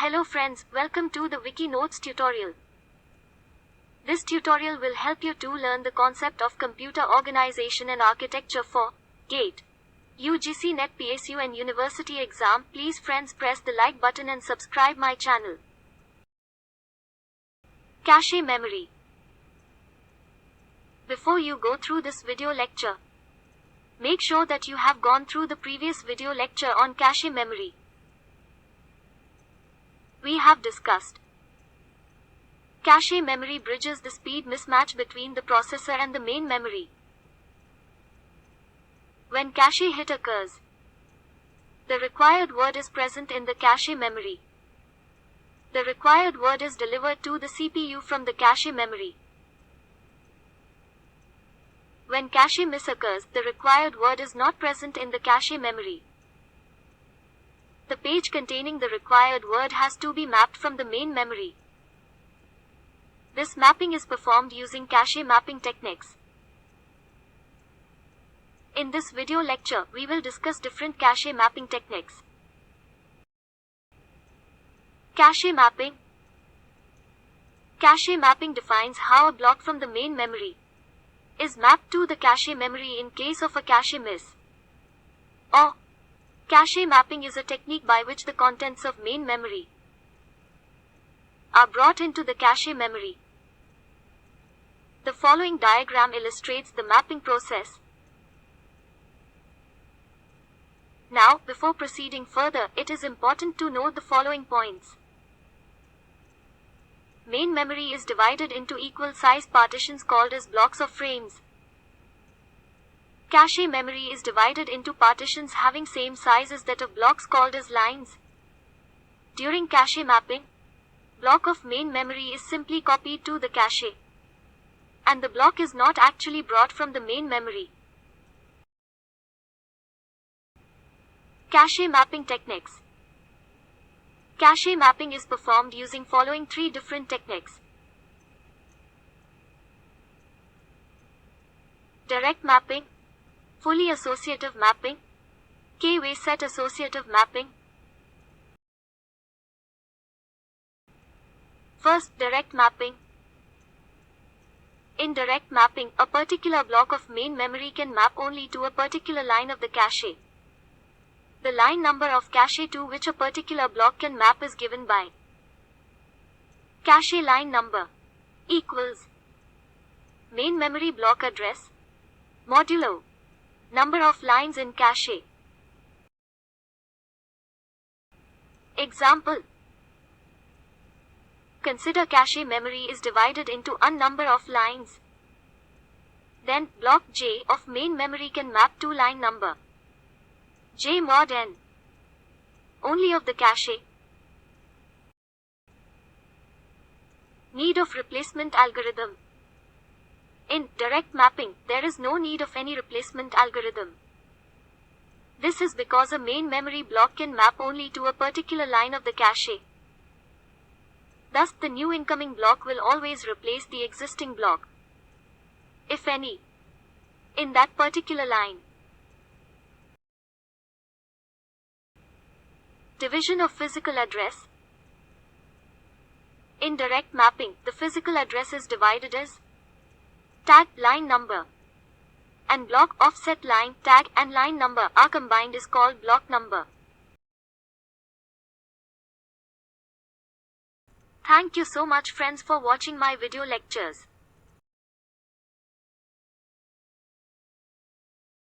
Hello friends, welcome to the Vicky Notes tutorial. This tutorial will help you to learn the concept of Computer Organization and Architecture for GATE, UGC-NET PSU and University exam. Please friends press the like button and subscribe my channel. Cache memory. Before you go through this video lecture, make sure that you have gone through the previous video lecture on cache memory. We have discussed cache memory bridges the speed mismatch between the processor and the main memory. When cache hit occurs, the required word is present in the cache memory. The required word is delivered to the CPU from the cache memory. When cache miss occurs, the required word is not present in the cache memory. The page containing the required word has to be mapped from the main memory. This mapping is performed using cache mapping techniques. In this video lecture, we will discuss different cache mapping techniques. Cache mapping. Cache mapping defines how a block from the main memory is mapped to the cache memory in case of a cache miss. Or, cache mapping is a technique by which the contents of main memory are brought into the cache memory. The following diagram illustrates the mapping process. Now, before proceeding further, it is important to note the following points. Main memory is divided into equal size partitions called as blocks of frames. Cache memory is divided into partitions having same size as that of blocks called as lines. During cache mapping, block of main memory is simply copied to the cache, and the block is not actually brought from the main memory. Cache mapping techniques. Cache mapping is performed using following three different techniques. Direct mapping, fully associative mapping, K-way set associative mapping. First, direct mapping. In direct mapping, a particular block of main memory can map only to a particular line of the cache. The line number of cache to which a particular block can map is given by cache line number equals main memory block address modulo number of lines in cache. Example. Consider cache memory is divided into n number of lines. Then, block J of main memory can map to line number J mod n only of the cache. Need of replacement algorithm. In direct mapping, there is no need of any replacement algorithm. This is because a main memory block can map only to a particular line of the cache. Thus, the new incoming block will always replace the existing block, if any, in that particular line. Division of physical address. In direct mapping, the physical address is divided as tag line number and block offset line tag and line number are combined is called block number. Thank you so much friends for watching my video lectures.